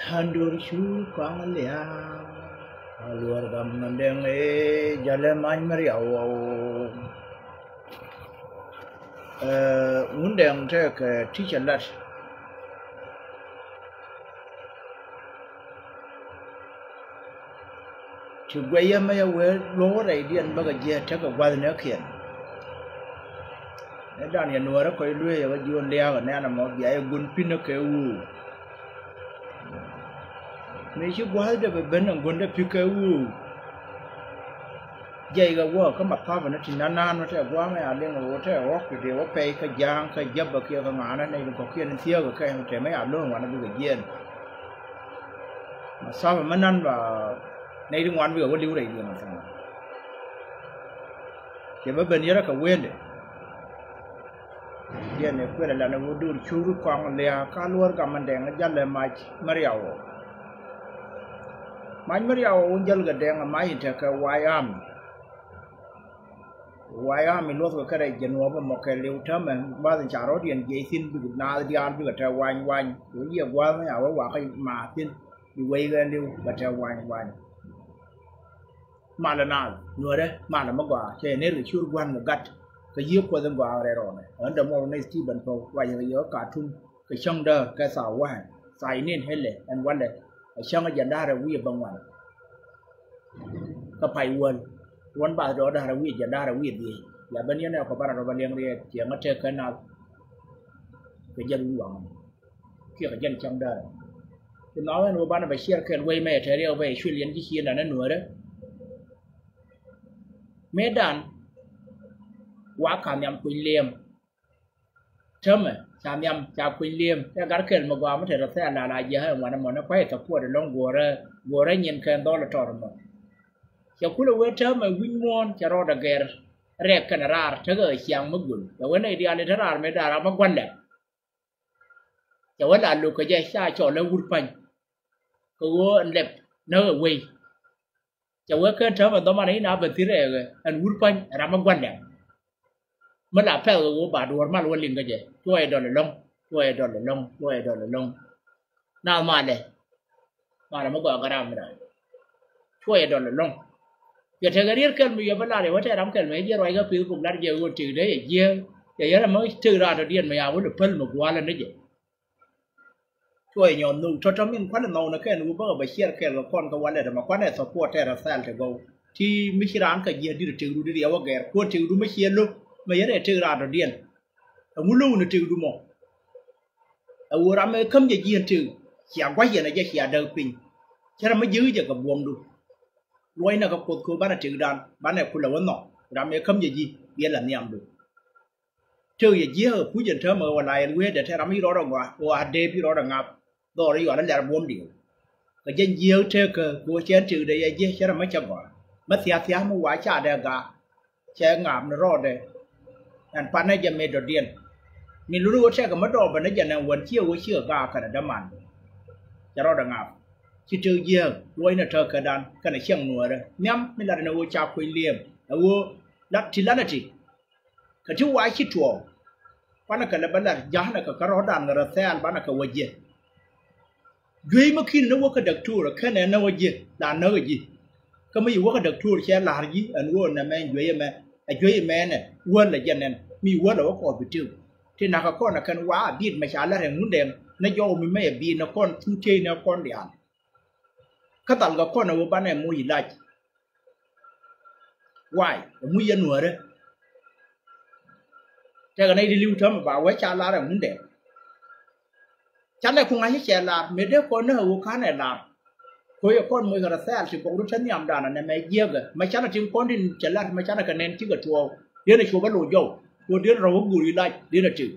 Handur shu kwang lia luar gam nandeng jalan main meriau undang te ke teacher lat tu gwaya maya we lo rai dian baga je te ka gwal ne kien ne dan ya nuara ko lu ya ga jon lia ga na mo ya gun pin ke u me shi gwal da ben an gun da pike u dây cái quá có mặt phá và nó chỉ nan nan nó sẽ quá mấy anh liên ngộ sẽ quá cái điều quá pay cái giang cái dấp bậc kia cái ngã nó này có kia nó thiếu cái em trẻ mấy anh luôn mà nó bị cái gì mà sao mà mình ăn và này đừng ngoan vừa có lưu đấy gì mà sao chỉ với bên dưới đó cả quên đấy giờ này quên là nó đưa chú rút quăng lẹ cá luôn cả mình đèn nó dắt lên mai Mario dắt cái đèn mai thì cái wayam waya mi lo ko kare jenwa ba mo ke lew tam ba den charo dien je sin bi na dian bi ta wan wan yo ye gwa ma ya wa ka ma tin bi we ga lew ba ta wan wan ma la na no re ma la ma gwa che ne ri chur gwan gat ka ye ko den gwa re ro ne an da mo ne ti ban po wa ye yo ka tun ka chang da ka sa wa sai nen hele an wan le chang ga da ra wi bang wan ka pai wonวันบาดเราได้เราวิ่งจะได้เราวิ่งดีอย่าเป็นอย่างนี้เขาบ้านเราเป็นอย่างนี้เสียงมันเจอกันเอาไปยันหวังเกี่ยวกับยันจังได้คือน้องหนูบ้านไปเชี่ยเกินไว้แม่เธอเรียกไปช่วยเลี้ยงที่เชี่ยนั่นหนูเด้อเมดันว่าขามยำคุยเลี้ยมใช่ไหมขามยำจากคุยเลี้ยมแต่การเกิดมาว่าไม่เถอะแท้ละลายเยอะวันนั้นมันไม่ตะพูดลงกัวเรเงินเกินตัวละทอร์มันจะคุยเวทมาวิญญาณจะรอดเกอร์เรียกกันราร์เธอก็เสียงมุกุลแต่วันนี้เดียร์ในทาร์ไม่ได้เราไม่กวนเลยแต่วันนั้นลูกก็จะใช้จอแล้ววุ้นปันก็ว่าเล็บเนื้อเว้ยจะว่าเกิดเธอมาต้องมาในน้ำเป็นที่เรื่องอันวุ้นปันเราไม่กวนเลยเมื่อหลับแพ้ก็ว่าบาดวันมาวันลิงก็จะช่วยดอลลงน่ามาเลยมาแล้วไม่กวนก็ได้ไม่ได้ช่วยดอลลงgiờ thằng cái điếc cần bây giờ vẫn là để có thể đóng cần mấy giờ rồi cái phiếu cũng đã giờ trừ đấy giờ là mới trừ ra đầu tiên mà áo vẫn được phân một qua lần đấy chứช่วยย้อนนูทอมินควันนอนนะแค่นูเพิ่งไปเชียร์แค่ละครกับวันเลยแต่มาควันเนี่ยสปอร์ตแต่ละแซลแต่ก็ที่ไม่ใช่ร้านกับเยียดีtrừดูดีว่าแกควรtrừดูไม่เชียร์ลูกไม่ยังได้trừ ra đầu tiên muốn lưu nó trừดูมั้งở ra mấy cấm giờ ยียtrừ chả quá giờ này giờ chả đầu pin chả là mấy dữ giờกับวงดูรวยนะก็ปวดคือบ้านจืดดันบ้านไหนคุณเหล่านั้นเนาะรำเมื่อคำยี่ยี่เบี้ยหลังยามดูเชื่อยี่ยี่ผู้ยันเธอเมื่อวันไหนเว้ยเดี๋ยวเธอรำไม่รอดหรอกว่าเดย์พี่รอดงับดอรี่อยู่นั่นแหละบวมเดียวก็ยันยี่เธอคือกูเชื่อจืดเดี๋ยวยี่เชื่อไม่จับว่ามาเสียมาว่าชาเด็กอะเชื่องามนรอดเลยอันปานนั้นจะไม่โดดเด่นมีรู้ว่าเชื่อกับมาดอบันนั้นจะนั่งวันเชื่อกาขนาดนั้นมันจะรอดงับที่เจอเยี่ยรวยน่ะเธอกระดานกันในเชียงหนัวเลยย้ำไม่ละในวัวชาคุยเลี้ยมแล้ววัวลัดทีละนาทีก็ที่ว่าคิดชัวป้านักกันแล้วบ้านละยานักก็รอดานกันแท้บ้านนักก็วัวเยี่ยด้วยเมื่อคืนนึกว่าก็ดักทัวร์แค่ไหนนึกว่าเยี่ยด่านนึกว่าเยี่ยก็ไม่อยู่ว่าก็ดักทัวร์แค่ลาร์ยี่อันวัวน่ะแม่ด้วยแม่ไอ้ด้วยแม่เนี่ยวัวละยันเนี่ยมีวัวเราก็ขอไปจิ้วที่นักก็นักกันว่าบีดไม่ใช่ละแห่งมุนเดงนายโยมีไม่บีนักก้อนทุ่งเทนักก้อนเดียนข้าตัดกับคนเอาบ้านเนี่ยมุ้ยไล่วายมุ้ยยันหัวเลยแต่กันในดิลิวทำแบบว่าชาลาเนี่ยมุ้งเด็กฉันเลยคงให้ชาลาไม่ได้คนเนี่ยหัวข้าเนี่ยลาคุยกับคนมือกับแซ่สิบกว่าฉันยามด่านั่นไม่เยี่ยกไม่ฉันจริงคนที่ชาลาไม่ฉันกันเน้นที่กับทัวร์เดี๋ยวในชัวร์บ้านหลวงโย่คนเดี๋ยวเราบุรีไล่เดี๋ยวจืด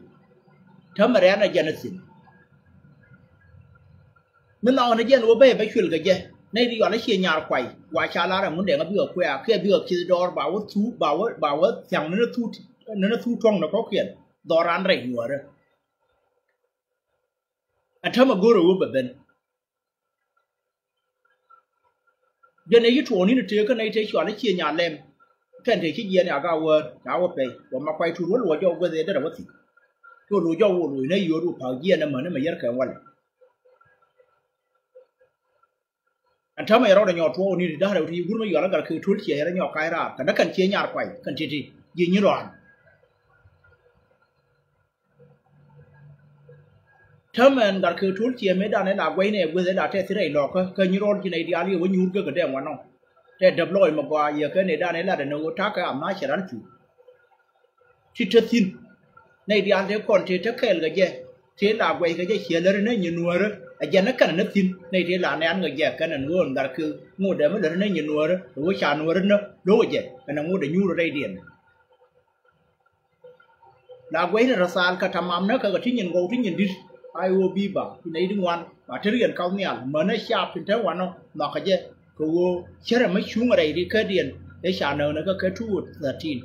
ทำอะไรนั่นยันสินมันเอาในยันวัวเบ้ไปช่วยกันเย่ในที่ว่าในเชียร์ยาควายว่าชาลาเนี่ยมันเด็กกับเบี้ยควายแค่เบี้ยคิดดอร์บ่าวทูบ่าวอย่างนั้นทูตรงนะเขาเขียนดอรันไรหัวเลยอันทำมากูรู้แบบนั้นยันในยุทธนี้เนี่ยเจอกันในที่ชวนในเชียร์ยาเล่มแค่ที่คิดเย็นเนี่ยก็ว่าไปว่ามาควายทูรู้ว่าโย่ก็ได้แต่ว่าสิทูรู้โย่รู้ในยูรู้เผาเย็นนั่นเหมือนไม่ยันแข็งวัน anh thắm mày rồi nhỏ thua ni đã đầu thì bún mấy giờ nó cái thua chia ra nhỏ cái ra cái nó cần chia nhà quậy cần chia gì như rồi thắm anh cái thua chia mấy đàn này là quay này vừa là thế này lọ cái như rồi cái này đi ali với nhún cái đẹp mà nó thế đập lôi mà qua giờ cái này đàn này là để nó thác cái ẩm nói sẽ đánh chủ chỉ thật xin này đi ăn thế còn thì thắc khen cái gì thế là quay cái gì chia lên nó như nuôi đó giờ nó cần nó xin này thế là này ăn cái gì cái này nuôi là cứ mua để mới lên nó như nuôi đó rồi chả nuôi nó đối với gì cái nó mua để nhu rồi đây điền là quay là sao cái thằng âm nó cái thứ nhìn gấu thứ nhìn đi ai ô bi bảo thì này đứng ngoan mà thứ điền cao nhỉ mà nó sạp thì thế ngoan không mà cái gì cô chơi là mấy chúng ở đây đi cái điền để chả nợ nó cái thu là tin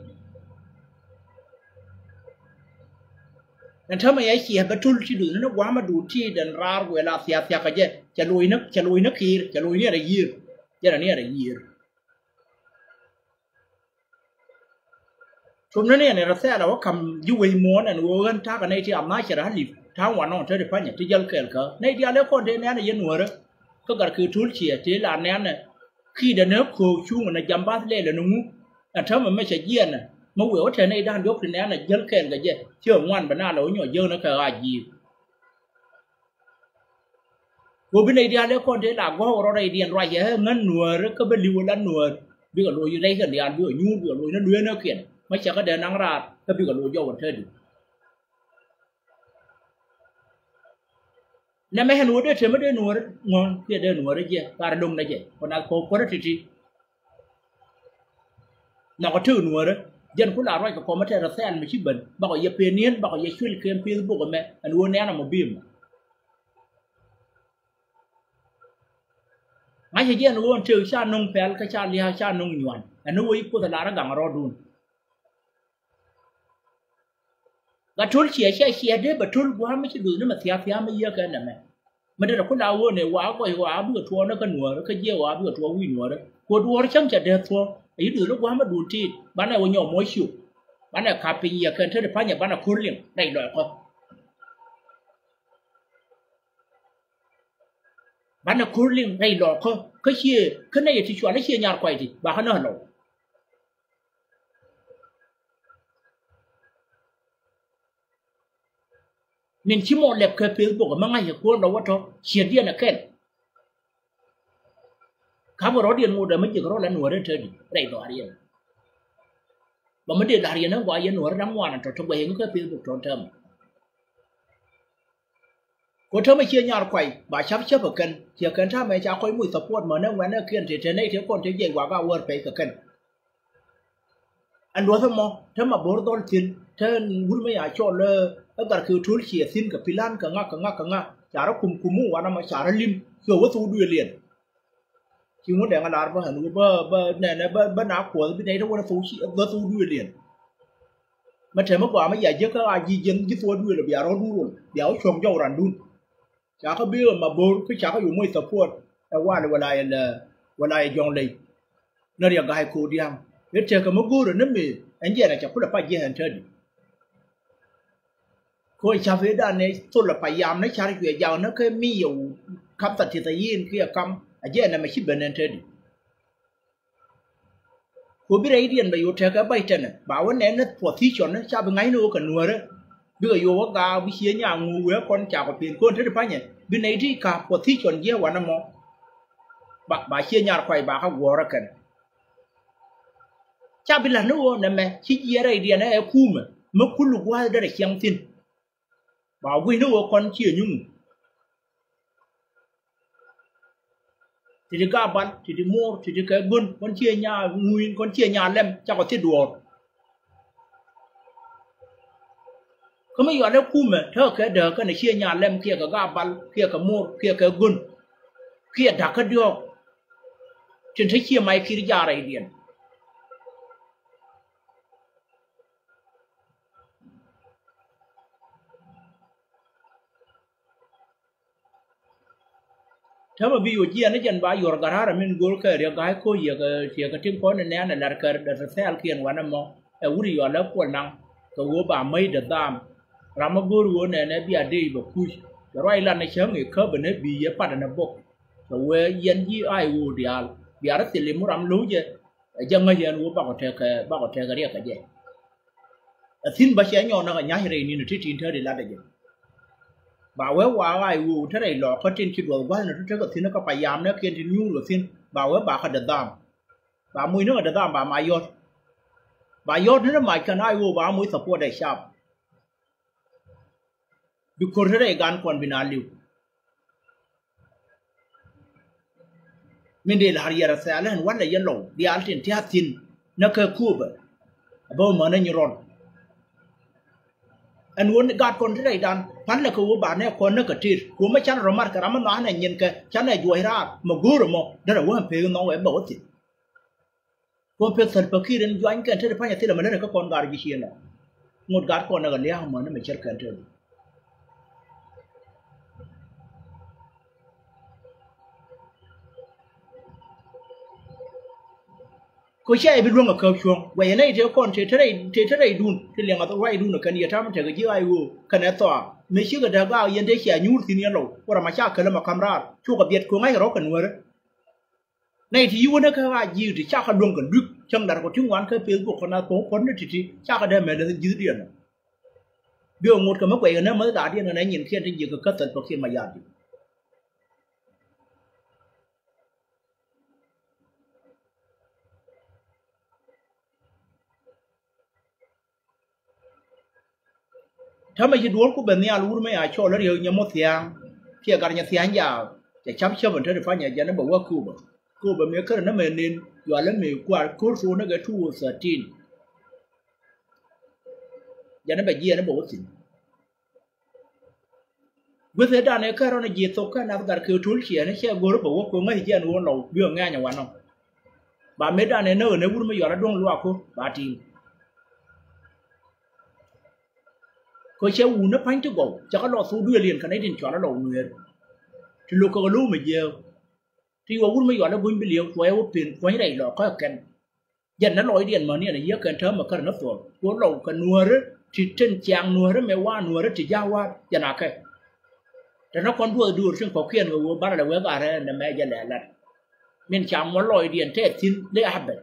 nanti mày ấy chỉ là betul sih dulu, nó quá mà đủ chi dan rar gue lah siap cái gì, chalui nak kir, chalui ni ada year, jadi ni ada year. Sebenarnya ni rasa ada wakam jual mon dan orang tak kan ini am nasi dah lip, tahu mana orang terdepan ni, terjal ke, ni dia le kon dia ni ada yang nuara, kau kalau betul sih, dia lah ni ana, khi dah nak kau chung ana jambat le le nungu, nanti màyไม่ใช่เยี่ยนนะmà vừa ở trên này đang dốc thì nè là dấn kèn cái gì chưa ngoan bữa nào lối nhỏ dơ nó cái gì vừa bên này đi ăn con thế là có ở đây điền rồi vậy ngân nùa rồi có bên liu lăn nùa bây giờ lối như đây cái đi ăn bây giờ nhu bây giờ lối nó luyện nó kiện mấy chắc cái đèn năng ra cái bây giờ lối dâu vẫn thế được nè mấy hàng nùa đấy thì mấy đứa nùa ngon kia đứa nùa đấy gì ta đông đấy gì còn nào có đó thì nó có thứ nùa đấy dân cũng là rồi có mà theo xe mà chỉ bẩn bảo giờ tiền niên bảo giờ xuyên kem Facebook của mẹ anh uống nè là một bìm ngay khi dân uống trừ cha nông phèn cái cha lia cha nông nhuận anh nuôi phụ thật là nó gắng rồi đun cái trốn chia đấy mà trốn quá mấy cái đường nó mà thia mấy giờ cái này mà đây là cũng đau uống này quá bữa thua nó cái nùa nó cái dưa quá bữa thua uy nùa đó của đua nó chẳng chả được thua ấy từ lúc quá mà đủ chi bán này nhỏ mỗi chiều bán này cà phê nhiều cần thế để phá nhà bán là khôn liền đầy đọt không bán là khôn liền đầy đọt không cái này thì chuyện nó chia nhà quậy thì bà hắn nó hẳn lộ nên chỉ một lẹp cái Facebook mà ngay hiểu đâu quá cho chia điện là khen khám vào đó điền một đời mấy chữ đó là nửa đến chơi đầy đọa điền và mấy điền là điền nó gọi là nửa đắng ngoan là trong bầy nó có tiếng một tròn trầm có thơ mấy chia nhau quậy bà chấp ở cân chỉ cần tham mấy cháu coi mùi tập quật mà nó quán nó kiên thì trên đây thiếu con thấy dày quá vào vượt phải cả cân anh đuổi thôi mà mà bố tôi xin thế muốn mấy ai cho lơ tất cảคือทุนเสียสิ้นกับพิลันกับงะจ่าเราคุมมุ่งวันมาจ่าเราลิมเกี่ยวกับตัวด้วยเรียนchỉ muốn để mà làm bao hẳn bơ này là bơ áo của bên đây nó có phú sĩ bơ tu đuôi liền mà trời mất quả mấy giải trước các ai di dân cái tua đuôi là bèo nó đuôi béo chồng dâu ràn đun chả có biết mà bố cái chả có dùng môi tập phun qua là dòng này nó đi gai cô đi ăn nếu chơi cái mất gù rồi nó mì anh chị là chả có là phải gì hơn chơi coi chả biết đàn này tôi là phải làm nó chả được giàu nó cái mi dầu khắp tận thì thấy yên kia cam aje na mashi banan tadi ko bi rai dian bayo ta ga bai tana ba wannan na position na cha bi ngai no kan nuore bi ga yo ga bi sie nya ngu we kon cha ko pin ko te pa nya bi nei di ka position je wa na mo ba sie nya kwai ba ka go ra kan cha bi la no na me chi je rai dian na e ku ma kullu wa da kyang tin ba wi no kon chi nyung thì đi cá bắn thì đi mua thì đi cái bún con chia nhà nguyên con chia nhà lem chắc có thiết đùa không mấy giờ nó cùm thế cái đờ cái này chia nhà lem kia cái cá bắn kia cái mua kia cái bún kia đặt cái điều trên thấy chia máy kia ra đây điện thế mà ví dụ chia nó chân ba giờ gara là mình gol cái điều cái cô giờ cái tiếng con này là cái để xe ăn kiêng quá nằm ở uri giờ lớp quần năng cái gỗ bà mấy đợt tam làm mà gol này này bây giờ đi vào cùi rồi là này sớm người khớp bên này bị phát là bốc we yen ji ai u dial tilimu ram lu je janga yen u ba ko te ka ria ka je thin ba che nyo na ka nya hire ni ti tin the de la de je ba we wa ai u the dai lo ko tin ki do wa na te ka thin ka pa yam na kien tin nyu lo thin ba we ba ka da dam ba mui no da dam ba ma yot ba yot ne ma ka ai u ba mui support dai sharp bi ko the dai gan kon binaliu min de har yara salen wala yellow di altin tiatin naka kuba abo mana nyiron an won gat kon dai dan pan la ko ba ne kon naka tir ko ma chan romar karam no ana nyen ka chan ne joy ra ma guru mo da wa pe no we bo ti ko pe sar pakiren join kan te pa ya tila mana ka kon gar gi shiena ngot gat kon na ga le ma ne me cher kan te ko sai bi ruwa ka chuon wa yana ite kon te tare dun te lenga to wai dun kan ya ta mata ga ji ai wo kan to me shi ga da ga yen de sha nyur tin yalo ko ma sha kala ma kamra chu ga biet ko ngai ro kan wer nei ti yu na ka wa ji ti sha ka dun kan duk chang dar ko tin wan ka pe ko na to kon ni ti sha ka da me da ji dian bi ngot ka ma kwai ga na ma da dian na nyin khen ti ji ka tan to khen ma ya tiถ้าไม่ดูกูแบบนี้รู้ไหมอ่ะชอบแล้วเดี๋ยวยังมดเสียงเที่ยกันยังเสียงยาวแต่ช้ำเชื่อเหมือนเธอได้ฟังอย่างนั้นบอกว่ากูแบบนี้ก็นั่นเหมือนนินอยู่แล้วมีกว่ากูสูนั่นก็ทูสตีนอย่างนั้นแบบเยี่ยนั่นบอกว่าสิเมื่อเสร็จด้านนี้ก็เราในยีตกกันนับกันคือทุนเขียนนี่เชื่อกูรู้บอกว่ากูไม่เยี่ยนวันเราเบื่อง่ายอย่างวันนั้นบางเมื่อด้านนี้เนอในวุ้นไม่อยู่แล้วดวงรัวกูบาทีก็เชื่อวูนับพันจุกจะก็รอสู้ด้วยเรียนกันให้ดินจอแล้วเราเหนื่อยที่ลูกก็รู้ไม่เยอะที่ว่าวุ้นไม่หย่อนแล้ววุ้นไปเลี้ยงไว้ว่าเปลี่ยนไว้ได้หรอกก็กันยันนั้นลอยเดียนมาเนี่ยเยอะเกินเท่ามาก็นับตัวว่าเรากันนัวหรือที่เช่นจางนัวหรือไม่ว่านัวหรือที่ยาวว่าจะหนักแค่แต่นักคนพูดดูซึ่งเขาเขียนว่าบ้านเราเวกอะไรนั่นแม่จะแหล่ละเมียนจางว่าลอยเดียนเทศทิ้งได้อาบัติ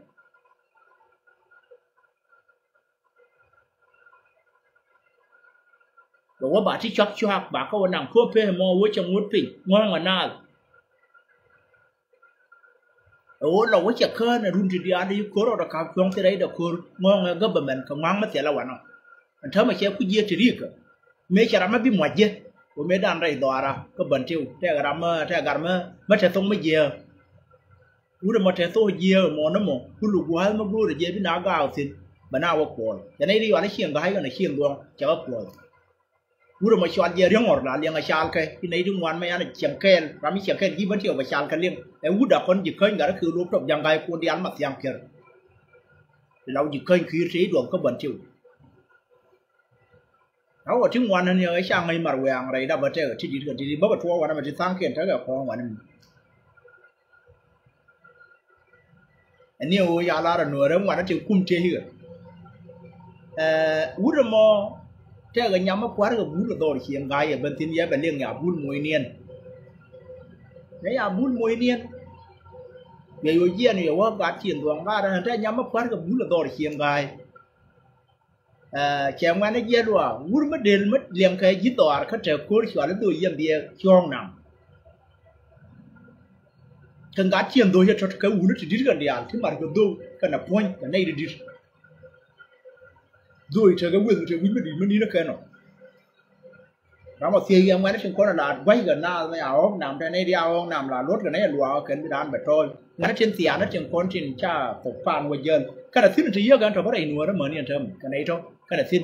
บอกว่าบาที่ช็อกช็อกบาก็วันนั่งควบเพื่อมอว่าจะงดปิ่งงองันน่าโอ้เราว่าจะเคลื่อนรุ่นที่ดีอันนี้โคเราขับช่วงที่ไรเด็กโคงองันก็แบบนั้นก็งังมาเสียละวันอ่ะอันเธอมาเชื่อผู้เยี่ยที่รีกไม่ใช่เราไม่บินหมดเยอะว่าไม่ดันไรตัวอะไรก็บันทิวแต่การมาแต่ต้องไม่เยอะรู้แต่มาแต่ต้องเยอะมอน้ำมอคุณลูกวัวมาดูแต่เยอะพี่น้าก็เอาสิบ้านน่าว่าปวดแต่ในที่วันนี้เชียงก็ให้กันในเชียงดวงจะว่าปวดรู้มาชวนเยอะเรื่องหมดละเลี้ยงอาชาลกันที่ในทุกวันไม่อันเชียงแค่เราไม่เชียงแค่ที่บ้านเที่ยวอาชาลกันเลี้ยงแต่วุฒิคนหยิบเคยกันก็คือรูปแบบยังไงคนเดียนมาเสียงเกินเราหยิบเคยคือสีดวงก็บันทิวเขาบอกทุกวันนั้นเนี่ยอาชาไม่มาเวียงอะไรได้บันเทิงที่ดีกันที่ดีบ้าทั่ววันนั้นมันจะตั้งเกินเท่ากับของวันนั้นอันนี้โอ้ยาลาหนัวเรื่องวันนั้นจะคุ้มเที่ยววุฒิมอแต่ก็ยังไม่คว้ากับบุญตัวเชียงไกบันทินยาเป็นเรื่องยาบุญมวยเนียนเนี่ยยาบุญมวยเนียนเดี๋ยวเยี่ยนี่ว่าการเชียงตัวว่าแต่ยังไม่คว้ากับบุญตัวเชียงไกเชียงวันนี้เยี่ยด้วยบุญไม่เดินไม่เลี้ยงใครยึดตัวเขาจะโคตรชวนแล้วตัวเยี่ยมเดียช่องนำถึงการเชียงตัวจะชดเขาบุญที่ดีกันเดียวที่มันก็ดูกันนับวันกันได้ดีด้วยเธอก็วิ่งไม่ดีมันนี่นะแค่นั้นเรามาเสียยังไงนั่นเป็นคนละไว้กันหน้าไม่เอานำแต่ในเดียวนำละรถกันในรัวกันไปด้านแบบโต้งั้นเช่นเสียนั่นเป็นคนที่ชาปกป้องไว้เยินขณะที่มันจะเยอะกันแต่เพราะไอ้หนัวนั่นเหมือนเนี่ยเธอกันในโต้ขณะที่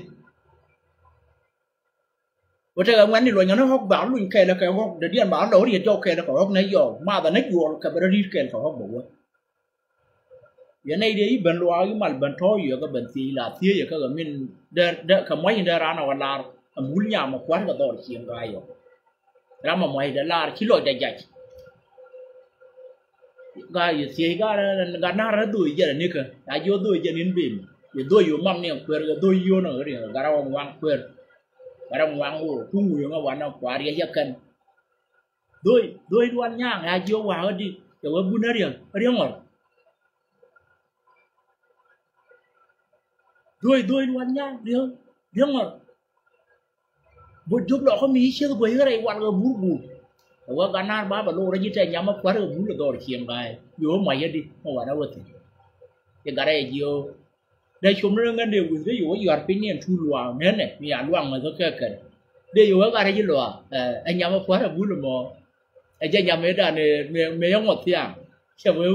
ว่าเธองั้นนี่รวยงั้นเขาบ้านลุยแค่แล้วแค่เขาเดี๋ยวบ้านเราเรียนโจ๊กแค่แล้วเขาในย่อมาแต่ในย่อกับเราดีแค่เขาบอกว่าอย่างในเดียบรรลุอายุมันบรรทุกอยู่ก็บรรทีละที่อยู่ก็มินเดินขโมยเดินร้านเอาลามุลยามาคว้าก็ต่อเชียงรายอยู่แล้วมาไม่เดินลาคิโลใหญ่ๆก็อยู่ที่ก็น่ารักด้วยอย่างนี้ก็อายุด้วยอย่างนี้บินอยู่ด้วยอยู่มั่งเนี่ยเพื่อนก็ด้วยอยู่นั่นก็เรื่องก็เราวางเพื่อนก็เราวางโอ้ทุ่งอยู่ก็วันเอากว่าเรียกกัน đôi đoan nhang à chiếu vào đi rồi bún riêng ngồi đôi đoan nhang riêng ngồi một chút đó có mỹ chưa với cái này quan cái bún rồi cái nan ba lô đó như thế nhắm mắt quá rồi bún được rồi chiềng cái vô mày đi không phải đâu vậy cái này chiếu đây chúng nó ngân đều ví dụ như ở bên này thu luồng nên này nhà luồng mà có cái đâyอยู่ก็อะไรยี่หลัวไอ้ยามมาคว้าบุญหมอไอ้เจ้ายามไม่ได้เนี่ยไม่ยอมหมดเสียงเชื่อว่า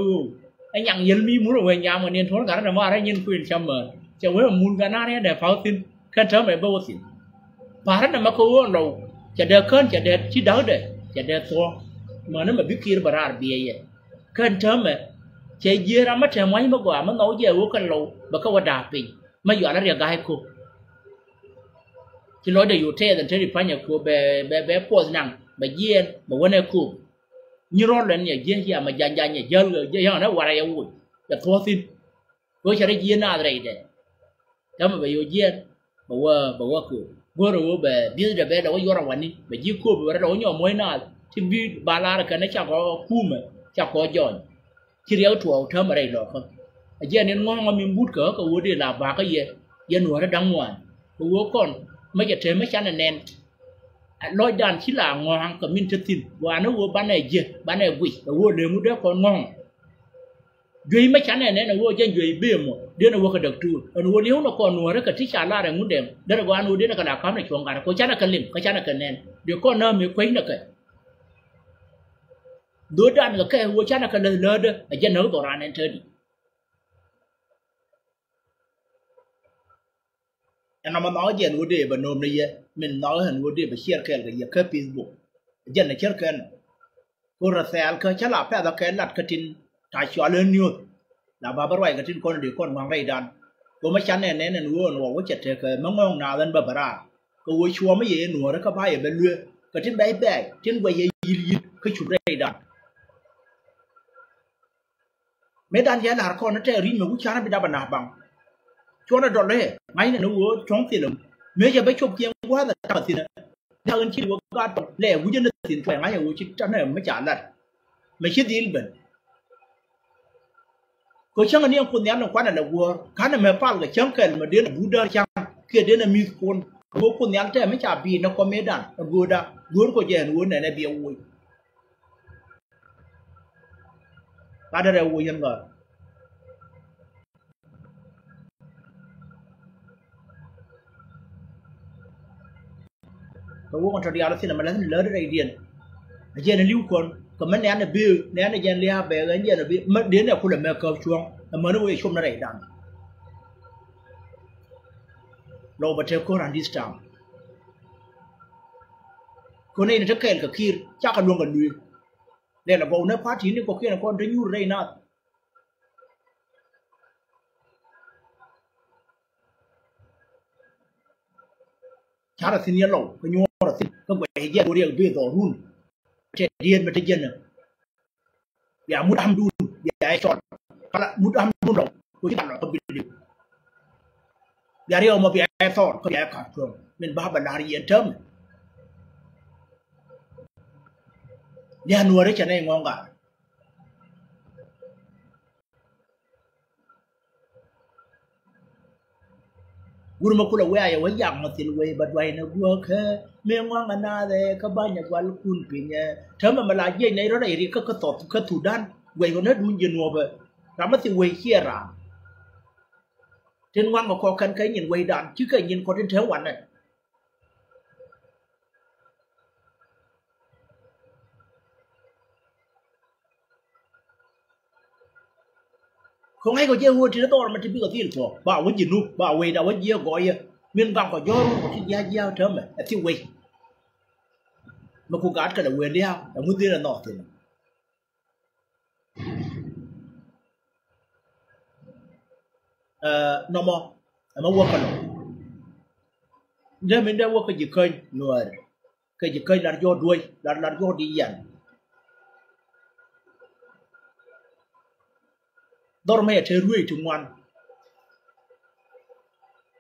ไอ้ยังยันมีมุ้งเอาไว้ยามมันเนี่ยท้องกันนะว่าอะไรยันคุยช่ำมาเชื่อว่ามุ้งกันนั่นเนี่ยเดี๋ยวเขาตินขั้นเช้าไม่บอกสิพาร์ทนั้นมาคุยเราจะเดินขั้นจะเดินที่ดาวเด้จะเดินตัวมันนั่นมันบิคิร์บาร์เบียขั้นเช้าไม่เชื่อเยอะรามาเชื่อไม่มากกว่ามันเอาเยอะว่ากันเราบักว่าดาบิไม่อยู่อะไรเรียกให้คุที่เราได้อยู่เท่แต่เท่ที่พันอย่างคูแบบพวกนั่งแบบเย็นแบบวันนี้คูนี่ร้อนเลยเนี่ยเย็นที่มายันเนี่ยเยอะเลยเยอะนะว่าอะไรอยู่แต่ทัวร์สิก็จะได้เย็นอะไรเด้แล้วมันไปอยู่เย็นบอกว่าคูก็รู้แบบบิดแบบเราอยู่ระหว่างนี้แบบยี่คูแบบเราเนี่ยมวยน่าที่บิดบาลาร์กันนะจากก็คู่มั้ยจากก็ย้อนที่เรียกถั่วทำอะไรหรอกครับเย็นเนี่ยงงมีบุตรก็วัวดีลาบาก็เย็นหัวระดังวันวัวก่อนไม่จะเทไม่ชันแน่นลอยดันที่หลังงางกับมินทตินว่านู้วัวบ้านไหนเยอะบ้านไหนวิ่งวัวเดือดมุดเดือดคนงงยุยไม่ชันแน่นวัวจะยุยเบี้ยหมดเดือนวัวกระดักตูวัวเลี้ยวนักคนวัวแล้วก็ที่ชาลาแรงมุดเดิมเดือนวัวนู้เดือนกระดาษคำในช่วงการเขาชันกันลิมเขาชันกันแน่นเดี๋ยวก็เนิ่มมีควิ่งนักเลยดูด้านก็แค่วัวชันกันเลยเด้อจะเนื้อตัวร้านนั้นเธอดิอันนั้นมันน้อยเย็นวัวเดียบนนมเลยmình nói hình vô đi bị share cái gì cái Facebook dân này share cái cô ra xe cái chả là phải là cái lát cái tin tài xóa lên nhiều là bà bắt cái tin con đi con mang về đàn cô mới chán này nuôi nuôi cái chết cái mong mong nào lên bà ra cô vui chua mấy gì nuôi đó các bài ở bên lưới cái tin bé bé tin về gì cái chủ đề đàn mấy đàn giá là con nó chơi riêng mà cũng chán bị đá bàn bằng cho nó đọt lên máy này nó uống chóng tiền lắm mấy giờ mấy chục tiền quá là trả tiền theo anh chị của các bạn lẽ vui dân tiền thoải mái của chị cho nên mới trả lại mấy chiếc gì bên có chẳng anh emคนนี้nó quan làวัวkhá là mệt phao cái chẳng cần mà đến là vui đỡ chẳng kia đến là mi con cóคนนี้แต่ไม่trả vì nó có mấy đànวัวđãวัวcó gìวัวnày là bị vui ta đây là vui dân rồi cái vụ con trò đi ăn thì là mình lấy lớn đến đây điền, giờ này lưu còn mấy nén là bia nén là giờ lia về cái giờ là bia mất đến là cô là mẹ cầu chuông là mới nó về chung nó đẩy đàn, rồi bắt theo cô làm đi sắm, cô này nó rất kén cả kia chắc là luôn gần đuôi, đây là vào nó phát triển thì có khi là con thấy nhu đây nè, chắc là xin nhớ lẩu cái nhu các bạn hiện bây giờ rồi luôn trên điên mà trên dân này giờ muốn ăn đun giờ ai chọn các bạn muốn ăn đun rồi tôi chỉ làm không biết điều giờ điều mà bị ai chọn có ai cả thường mình ba bạn là yên tâm giờ nuôi đấy cho nên ngon cả guru makula waya wajang matil way badway na guak me ngwang anade ka banya gwal kun pinya thama malaje nei ro dai ka tot ka tudan way ko net mun jenwo ba ramati way khiera trên ngwang ko kan kai nhìn way dan chứ kai nhìn ko trên thế wan này không ai có chơi vua thì nó to mà chỉ biết có tiền thôi bảo với gì nu bảo về đâu với gì gọi miền vang có gió luôn có cái giá thơm mà tiêu quỳ mà cô gái cái là quên đi ha là muốn tiền là nọ thì nó mà vua cái nó giờ mình đã vua cái gì khơi người cái gì khơi là do đuôi là do đi dần đó mấy chơi ruồi chung ngoan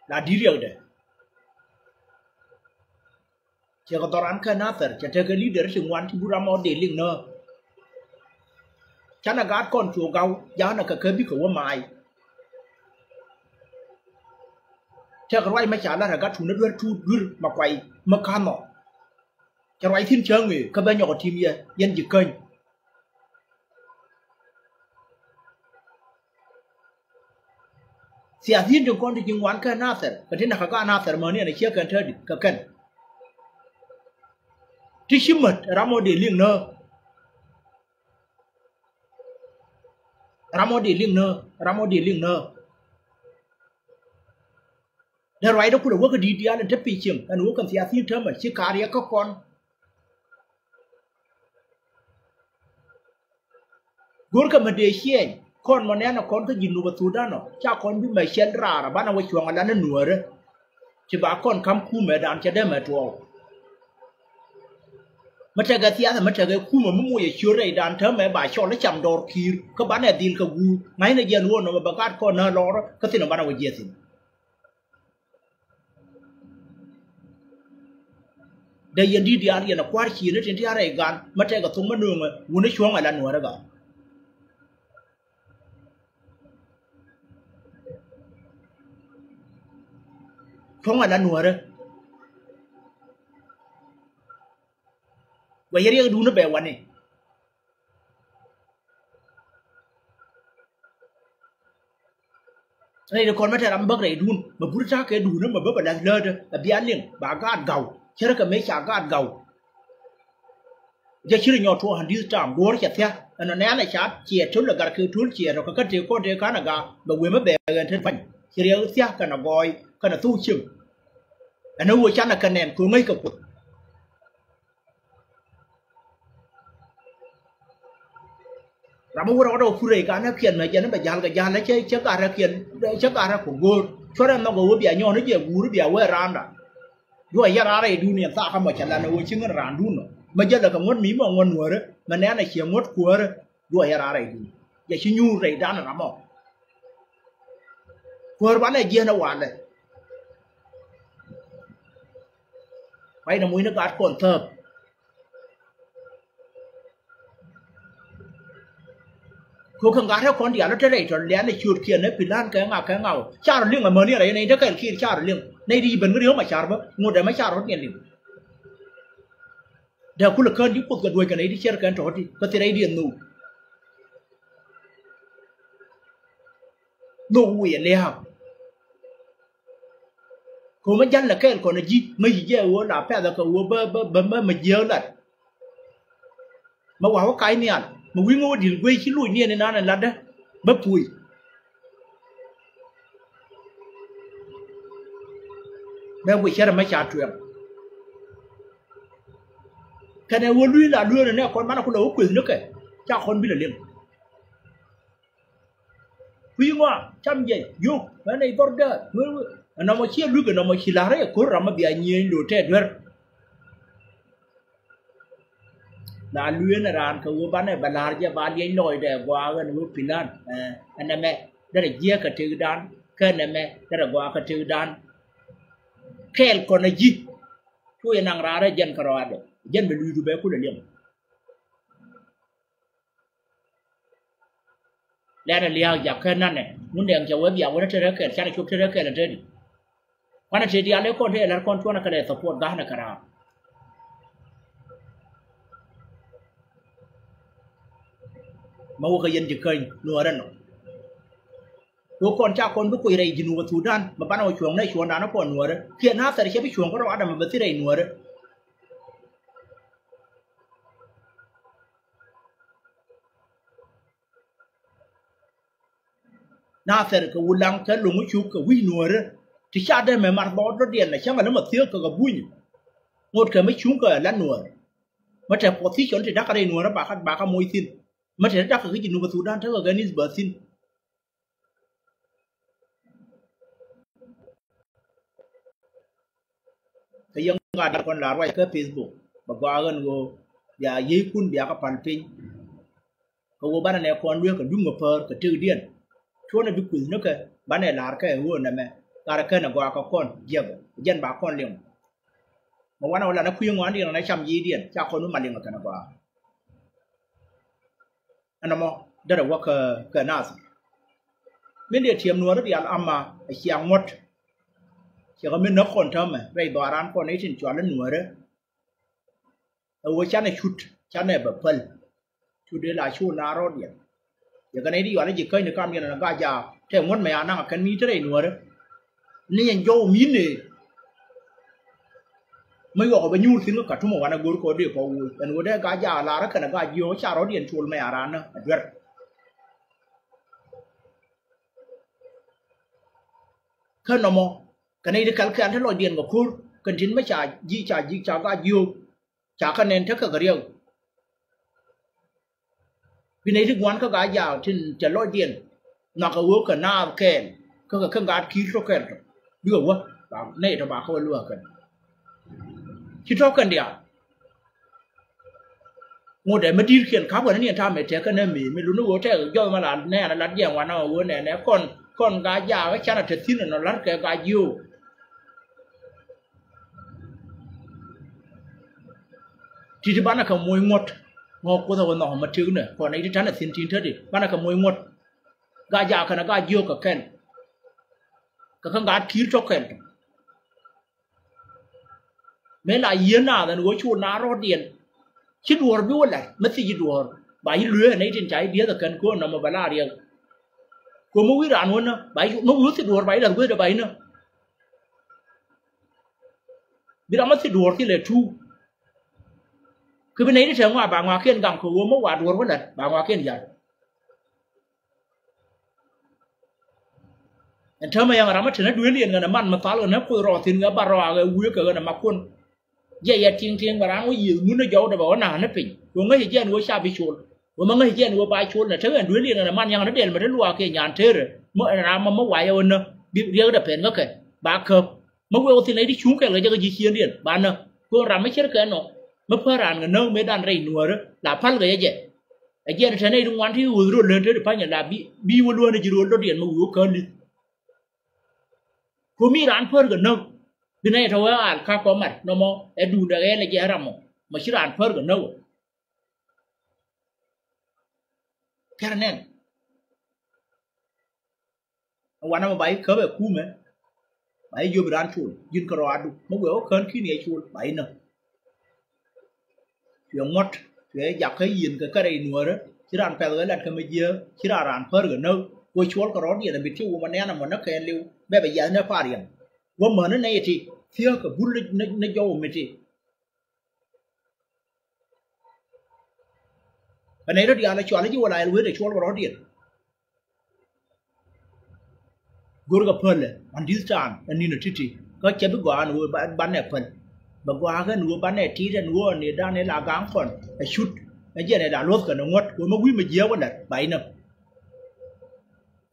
là đi riêng đấy chỉ có tao ăn cái nát rồi chỉ thấy cái leader sinh quan thì bữa ramo để liền nơ chán là gạt con chuột gấu giá là cái biết của mày chỉ có vậy mà chả là gạt thùng nó đưa mà quay mà cam mà chỉ vậy thiên chơi người các bên nhỏ team ye yên chỉ kênh sia thiên trong con thì những quán cái nát rồi cái thế nào cái nát rồi mà này chia cái thôi cái kênh thì xí mật ramo để liền nơ ramo để liền nơ để rồi đó cũng được cái đi đi ăn thép pichim anh uống cầm sia thiên thơm mà chỉ cà ria các con gor ka made xiên con mà nè nó con cái gì nu batu đó nó cha con bị mày xiên ra bạn nào chuang là nó nuôi đấy chỉ bà con cắm khu mẹ đàn cho đem mẹ tuột mà cha cái tia thì mà cha cái khu mà mua gì chưa đấy đàn thơm mẹ bà cho nó chầm đòn kia các bạn này tin cái gu ngay này giờ luôn mà bà cắt con nó lo đó cái gì nó bạn nào gì thì đây giờ đi ăn giờ nó quá chi nó trên đi ăn gan mà cha cái thùng mà nuôi mà uống nó chuang là nuôi đó cả không là nuôi đó vậy giờ cái đun nó bèo này này là con mà thằng bác này đun mà bút ra cái đun nó mà bớt là lơ đó là biếng liền bà gạt gầu chứ là cái mấy chả gạt gầu giờ chỉ là nhỏ thua hàng đi trạm đuổi chặt thế anh nói này chả chia trốn là gạt cứ trốn chia rồi cái chuyện con cái là gạt mà quên mất bèo gần thân phận chỉ là thế cái nó gọi cái nó tu chừng anh nói với cha là cái nền của mấy cái cuộc làm một cái đó phụ cái nó kiện mà cho nó bị giàn cái giàn nó chơi chơi cả ra kiện chơi cả ra của gol cho nên nó gol bây giờ nó giờ gol bây giờ quay ran đó rồi giờ ra đây dunia ta không mà chẳng là nó quay chừng ran đun nó bây giờ là cái món mì mà ngon nữa đấy mà nè này chỉ món cua đấy rồi giờ ra đây giờ chỉ nhu rồi đan là lắm không cua bán này giờ nó hoàn đấy phải là mũi nó gạt còn thơm cô không gạt theo con đĩa nó thế này rồi lén này chuột kia nó bị lan cái ngào cha rồi liêng mà mới này này nó cái kia cha rồi liêng này đi bên cái đứa mà cha rồi ngồi để mà cha rồi tiền liêng để cô lực cơn những cuộc gần đuôi cái này đi chơi cái trò đi có thể đây điền nụ quỷ leo cô mới dán là cái còn là gì mấy gì vậy uống là phải là cái uống bơ mà dơ lại mà vào cái này mà quý ngô thì quý chỉ lùi niên này là đấy bấp phùi bây giờ sẽ là mấy trả chuyện cái này uống lùi là đưa này nè con má nó cũng đâu quyền nước kì cha con biết là liền quý ngô chăm gì vô cái này border nó mà chia lùi cái nó mà chỉ là đấy cố làm mà bị anh nhìn đồ trẻ được là luyện là ran cái uống bán này bán là giờ bán giấy nồi để qua cái uống pilan anh em đây là giết cái trừ đan cái này đây là qua cái trừ đan khéo còn là gì tôi năng ra đấy dân cái đó đấy dân bị lùi bé cũng là liền đây là liang giặc cái này muốn đèn cho với biếng nó chơi cái cái này chụp chơi cái là chơi đi quan là chơi đi ăn con thế là con cho nó cái này support gã nó cái nào mà cái dân chỉ kênh lừa đó nó đứa con cha con bước quay đây chỉ nuôi thú đan mà bắt đầu chuồng đây chuồng đá nó còn nuôi đấy hiện hát tại sẽ bị chuồng có đâu ăn mà vẫn thế này nuôi đấy na sẽ cái ulang cái lùng chú cái vi nuôi đấy thì cha đây mà mặt bó nó điền này chắc là nó mà thiếu cái bùi một cái mấy chúng cái là nuôi mà trẻ có tí chọn thì đắc cái đây nuôi nó bà các môi xin mà trẻ đắc cái gì nuôi thú đan thế cái này bớt xin cái yang ada kon la roi ke Facebook ba ga gan go ya yi kun bia ka pan pin ko go bana ne kon lue ka dung per ka tu dien cho na bi kun no ka bana la ka wo na me ka ra ka na go ka kon je jen ba kon liang mà quan nào là nó khuyên ngoan đi là nó chăm gì điện cha con nó mà liền là cái nào qua anh mà đó là work cái nào mình để chiếm nuôi đó thì anh ama chiang ngót chỉ có mình nó còn thơm mà vậy bảo ran con ấy trên chọn lên nuôi đó ở cha này cha này bập phân chút để lại chút nào rồi điện giờ cái này đi gọi là gì cây nó cam như là gà già theo ngót mày ăn ăn cái mí thế này nuôi đó nên vô mí này mấy gọi bao nhiêu thứ nó cả chúng mà anh gửi có điều có vui anh gửi đấy gà già là cái này gà vô cha rồi điện chua mày ăn nó được khơi nó mò cái này đi cắt cái anh thấy lòi điện của khu cần chính mấy trả gì gà vô trả cái nền thế cái điều vì này thì quán các gà già trên trả lòi điện nó có uống cái nào kèn cái gà khí số kèn được quá này cho bà khôi luôn cần khi cho cần điểm một để mà đi khiển khắp của nó hiện tham mẹ trẻ cái này mình luôn nó uống trẻ do mà là nè là lát giang qua nó uống nè con gà già cái cha là thật xin là nó lát cái gà vô thì bán là không mùi ngọt ngọt của thằng nó mà chứ nữa còn ấy thì chắn là xin chín thế đi bán là không mùi ngọt gà già cái nó gà vô cả kèn cái con gà khí cho kèn mấy là yên nào là nuôi chuột ná rót điện chứ đùa biết là mất gì đùa bảy lưới này trên trái bía là cần cô nó mà bà la điện cô mới biết rằng luôn đó bảy nó ướt thì đùa bảy là quyết được bảy nữa biết đâu mất thì đùa thì là chu cứ bên đấy đi xem ngoài bà ngoài kia gặm khẩu mất quả đùa quá là bà ngoài kia vậy anh thưa mày yang ramat chena duel yang na man matal na ko ro tin ga baro ga wi ka na makun ya ting barang wo yi mun na jaw da ba na pin wo ngai jen wo sha bi chul wo ma ngai jen wo ba chul na thơ duel yang na man yang na den ma lua ke nyan the re mo ra ma wa ya na bi riêng da pen ga ke ba khop ma wo tin nei di chung ke ga ga ji chien den ba na ko ra ma cher ke no ma pha ran ga no me dan rei nuo re la phal ga ye a jen the nei dung wan thi u ro le the pa nya la bi wo lu na ji ro do den ma wo ka li cô mi ran phơi cái nâu, bên này thôi à, khác có mặt, nó mò, em đun được cái này dễ làm mà chỉ ran phơi cái nâu, cái này,วันนั้นมาไปเขาแบบคู่ไหมไปอยู่ไปร้านชวนยืนกระดาษดูมันบอกว่าเขินขี้เหนียวชวนไปเนอะเสียงมัดเสียอยากให้ยืนกับก็ได้หนัวแล้วที่ร้านแปลว่าร้านเขาไม่เยอะที่ร้านเพิ่มกันเนอะกูชวนกระดาษเนี่ยแต่บิดที่กูมันแน่นมันนักแข่งเร็วแบบไปยันเนี่ยฟาเรียนว่าเหมือนนั่นไอ้ที่เที่ยวกับบุญในโยมไม่ที่อันนี้เราเดี๋ยวเราชวนแล้วที่ว่าอะไรรู้แต่ชวนกระดาษเนี่ยกูรู้กับเพื่อนเลยอันที่สามอันนี้น่ะที่ก็จะไปกว่าหนูบ้านเนี่ยเพื่อนบอกว่าก็หนูบ้านเนี่ยที่หนูเนี่ยด้านเนี่ยลากางคนไอ้ชุดไอ้เจ้าเนี่ยด่ารถกันงดกูมาวิ่งมาเยี่ยวกันเลยไปเนาะ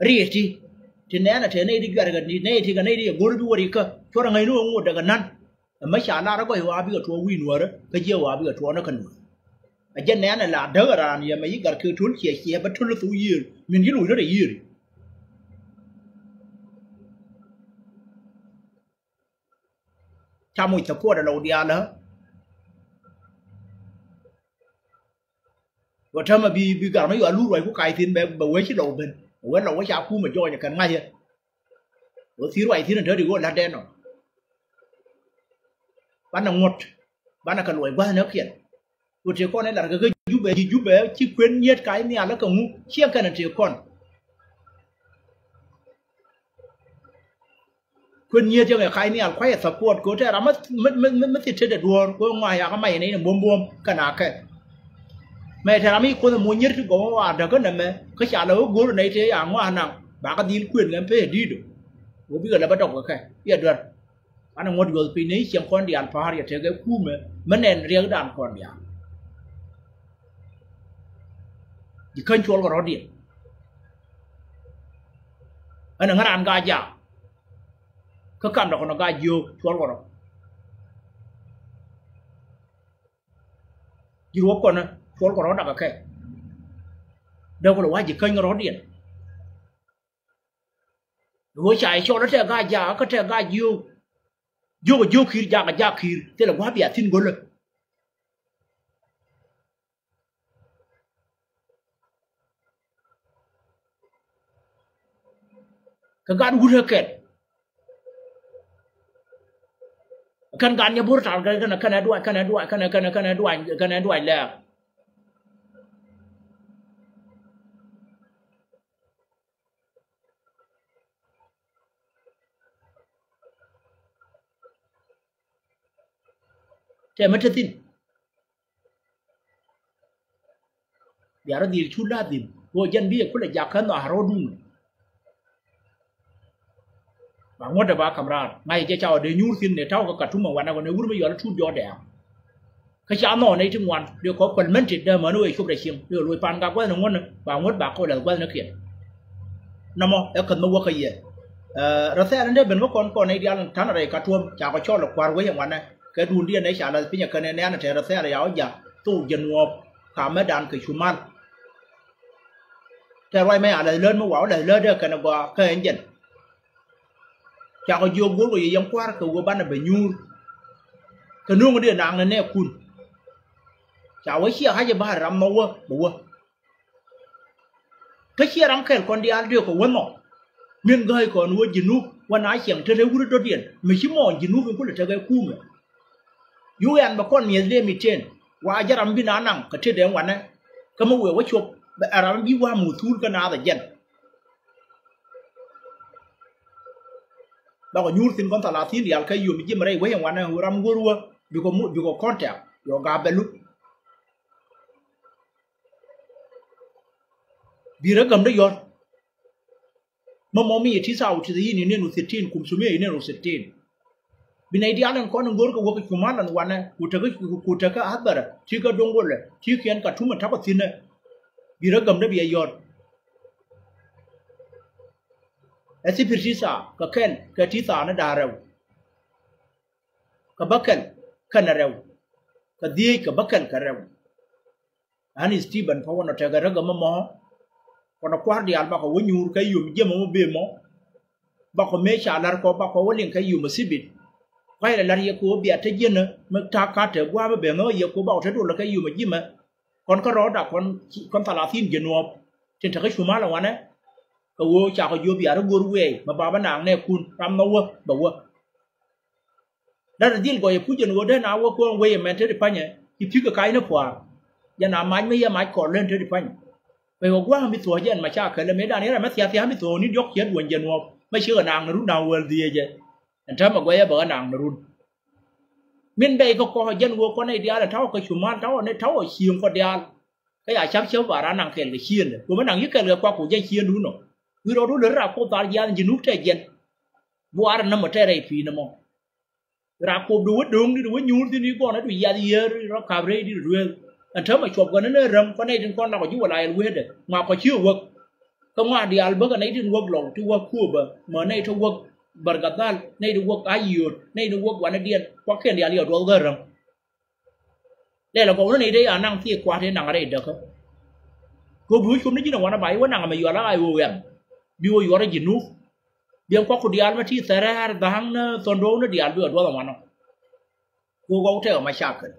เรียกที่เนี่ยนะเธอเนี่ยที่กันเนี่ยที่กันเนี่ยที่กูรู้ด้วยก็ช่วงไงนู้นงดกันนั่นไม่ใช่ลาแล้วก็หัวพี่ก็ทัววิ่งหัวเลยก็เยี่ยวหัวพี่ก็ทัวนั่นกันไอ้เจ้าเนี่ยน่ะลาเด้อร้านเนี่ยไม่ยิ่งกันคือทุนเขี่ยบัตรทุนละสูยืนมันยิ่งหลุดได้ยืนชามุยตะกัวเราเดียร์แล้วว่าถ้ามาบีการไม่อยู่รู้ไรพวกไก่ทิ้งแบบแบบเว้ยชิโร่เป็นเว้ยเราว่าชาคู่มาจ่อยอย่างกันง่ายเลยว่าทีไรที่นั่นเธอดีกว่าลัดแดนเนาะบ้านนางงดบ้านนางกันรวยบ้านเนื้อเขียนว่าเจ้าคนนี่แหละก็ยุบเบะชิคเว้นเยียดไก่เนี่ยแล้วก็งูเชี่ยงกันนั่นเจ้าคนคนเยี่ยจะแบบใครเนี่ยใครสปอร์ตกูแต่เราไม่ติดเชื้อดัวกูมาอยากให้ไม่ในนี่บวมกันหนักแค่แม้แต่เราไม่คนสมุนยี่ที่กูว่าเด็กก็นั่นแหละก็ชาเรากูในที่อย่างว่าหนังบางก็ดีขึ้นกันเพื่อดีดูกูพี่ก็เลยไม่ต้องก็แค่เยอะเดือดอันนั้นงดอยู่ปีนี้เชียงคนเดียนพาเรียกเธอก็คู่มันเน้นเรียกด่านคนเดียวยิ่งขึ้นชวนก็รอดีอันนั้นงานกายาก็การเราคนก็ยูชวนกันยูรู้ก่อนนะชวนกันเราดักแค่เดี๋ยวก็รู้ว่าจะเคยงร้อนเดียนหัวใจชวนแล้วเธอก็ยาก็เธอก็ยู yo khir ja khir te la wa bia tin gol ka gan wura ket kan gan ya bur ta kan dua la te mata tin biara dir chula din wo jan bi kula jakan no harodun ba ngoda ba kamran ngai je chaw de nyur tin ne taw ka katuma wana wana wur me yola chu jo de ka cha no nei tin wan de ko kon men ti de ma no e chup de chim de loi pan ga kwa no ngon ba ngod ba ko la kwa no kien namo e kan no wa ka ye ra sa ne ben ko kon nei dial tan re ka tuom cha ko cho la kwar we yang wana cái đun điên đấy chả là bây giờ cái này nó chạy ra xe là giáo giờ tu dân ngọc khám mấy đàn cái chuman cái quay mấy là lên mới bảo là lên được cái nó qua cái anh dân chả có vô gối gì giống qua cái gối ban là bị nhu cái nung cái điện nặng này nè cùn chả với xe hai giờ ba ram mau bùa cái xe ram kẹt con đi ăn được của quân mỏ miền gai còn nuôi dân núp quan ái xiềng thế đấy cũng rất điện mình chỉ mỏ dân núp cũng là thế cái cùm yuan ba kon mi de mi ten wa jaram bi na nang ka te de wan ne ka mo we wa chop ba aram bi wa mu tul ka na da jen ba ko nyur tin kon ta la tin yal ka yu mi jim re we wan ne ram go ruwa bi ko contact yo ga belu bi ra gam de yor mo mi ti sa u ti ni ne no 13 kum su me ne no 13 binai dia nan kon ngor ko ko kuman nan wana kutaka habara tika dongol tikian ka tuma tapatin bira gamda biya yor esi pirsisa ka ken ka tisa na daraw ka bakan kana raw ka di ka bakan ka raw ani Stephen Pawana taga raga mo kono kwardi alba ko wonyur kay yum jema mo be mo ba ko me chalar ko ba ko wolin kay yum sibit quay lại là cô bị thế nhiên nữa mà ta cá trở qua với bề ngỡ giờ cô bảo thế rồi là cái gì mà gì mà còn có rõ đã con ta là phim gì nữa trên thực cái số má là ngoan đấy cô chả có vô bị ở đâu về mà bà bạn nàng này kun ram nâu bảo đó là điên gọi phụ dân của đấy nào cô về mà thế thì phải nhỉ thì phía cái nó qua giờ nào máy mấy máy còn lên thế thì phải vậy qua mình tuổi dân mà cha cái là mấy đàn ấy là mấy thia mấy tuổi ní dốc chết quần dân ngọc mấy chưa nàng nó lúc nào về gì vậy anh thắm mà quay bờ nàng nó run miền Tây có dân của con này đi là tháo cái chùm man tháo này tháo ở xiên con đi cái ai chắp chéo và ra nàng khen cái xiên của mấy nàng nhất cái là qua của dân xiên đúng không người đó đúng là cô ta đi ăn chỉ nút trái dân vua ăn nằm ở trái này phi nằm ra cô đúng đi đúng nhún thì đi con nó bị gì nó cà rê đi rồi anh thắm mà chụp con nó rầm con này con nào có chú lại quên đấy mà có chưa vượt không mà đi ăn bữa cái này đi vượt lồng đi vượt cua mà này thôi vượt bergatal nei du wok ayur nei du wok wana dian kwa ken dia liot wal garam le la ko nei dei anang ti kwa te nang are de ko bu kum ni jina wana bai wana ma yola ai wo yam bi wo yora jinu bi ko ko dial ma ti sarar dang na tondo na dial bi odwa wana ko go te ma shakal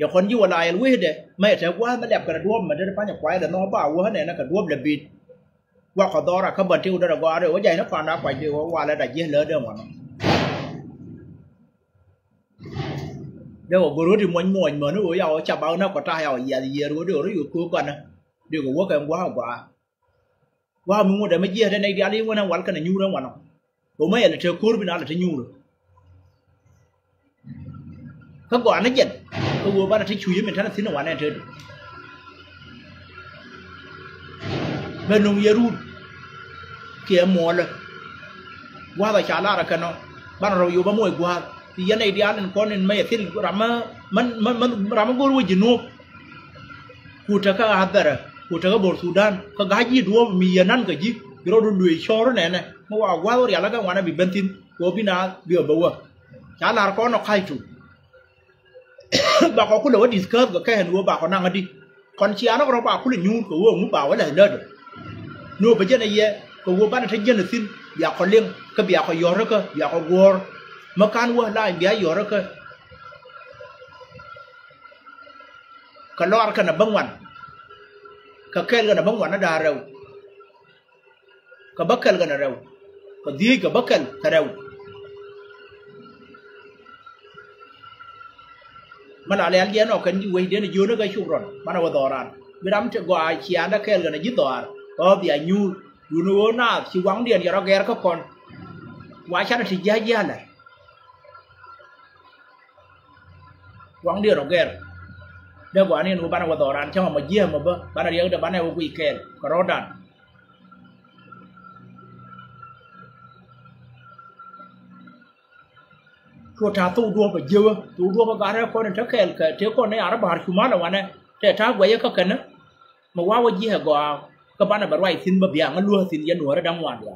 ya kon ji wala el we de ma te kwa ma lep ka do ma de pa nya kwa de no ba wo ne na ka do le bitว่าขอต่อระเขาบันทิวได้ระกว่าเดี๋ยวว่าใหญ่นักความรักไปเดี๋ยวว่าแล้วได้เยอะเลยเดี๋ยวมันเดี๋ยวกูรู้ที่มวยเหมือนนู้นเอาจับเอาหน้ากระต่ายเอาเยอะรู้เดี๋ยวรู้อยู่คู่กันนะเดี๋ยวกูว่ากันว่ามึงว่าเดี๋ยวไม่เยอะได้ในเดี๋ยวนี้ว่านั่งวันกันยูนั่งวันผมไม่เห็นเธอคู่เป็นอะไรเธอยูเลยเขาก่อนนั่นเย็นเขาว่าบ้านที่ช่วยเป็นท่านสินวันนั่นเธอbên nông dân run kia mùa rồi qua và trả lại là cái nó ban đầu yêu ba mùi qua thì giờ này đi ăn con nên mấy cái làm mình làm cái gì nữa cụ thể cái hạt đấy cụ thể cái bột Sudan cái gái gì đua mì ăn cái gì rồi đuổi cho nó này mà qua rồi là cái ngoài này bị bên tin của bên nào bị ở bầu trả lại con nó khai chủ bà có cái discuss cái hình của bà có năng đi còn chị nó có bà cũng là nhu của ông bảo cái này lên nô bây giờ này của vua ban thấy dân là xin giờ có liên cái việc có gió đó cơ giờ có war makan wa la biya yoro ka lor ka na bangwan ka kel ga na bangwan na da raw ka bakal ga na raw ka di ka bakal ka raw mana ale alje no kan we de yo no ga shukron mana wa doran biram te go a chi anda kel ga na jidor ko bia nyu yu no na chi wang dien ya ger ka kon wa cha ti ja ja la wang dien ro ger de go ani no bana wa doran cha ma je ma ba bana ye de bana wo wi kel ko rodan ko ta tu do ba je tu do ba ga ra ko ne ta kel ka te ko ne ara bar kuma la wa ne te ta gwa ye ka kan ma wa wa ji ha go ka bana ba roi sin ba bia nga lu sin ye no ra dang wa ya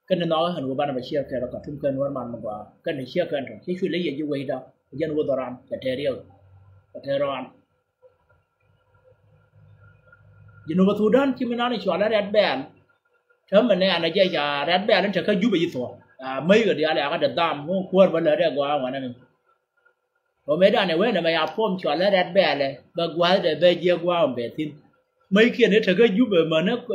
kan no han go bana ba chia ka ka tum kan wa man ma ba kan ne chia kan to chi le ye ji we da ye no do ran ka te riel ka te ran Genova Sudan chi mình nói là chọn là red bell, thế mình này anh ấy chơi red bell nó chỉ có giúp gì thôi, mấy cái điều này có được đam, không quên vấn đề đó qua ngoài này, còn mấy đàn này quên là mày áp phom chọn là red bell này, bà qua để về giờ qua ông về tin, mấy kia nó chỉ có giúp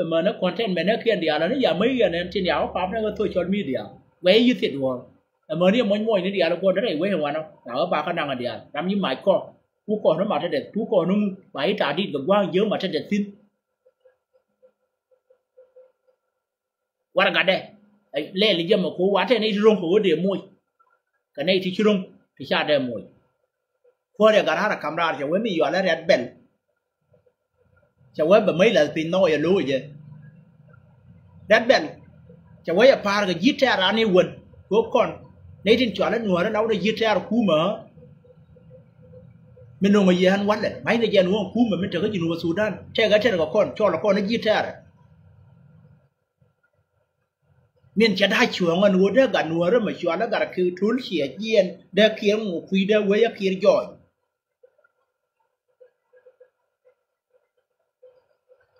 mà nó content mà nó kia điều là nó giờ mấy cái này trên giáo pháp nó có social media, vậy như thế thôi, mà này mỗi này điều là qua đó này quên ngoài nó, nào bà cái năng là điều, làm như mày con, cú con nó mà thế để cú con nó phải trả đi được qua giờ mà thế để tin What gade le li jam ko wate ne ron ko de moy ka ne ti chiron ti sha de moy ko de gara kamra je we mi yo la red bell je we ba mai la tin no ya lo je red bell je we ya par ga guitar ani won ko kon ne tin chwa la nuwa na de guitar ku ma min no ma ye han wan le mai ne je no ku ma min ta ga jinu Sudan te ga kon cho la kon na guitar miền Tây hai chuồng anh nuôi đó gần nuôi đó mà chuồng nó gần cứ thốn xỉa chiên để kiếm một phi để với kia giỏi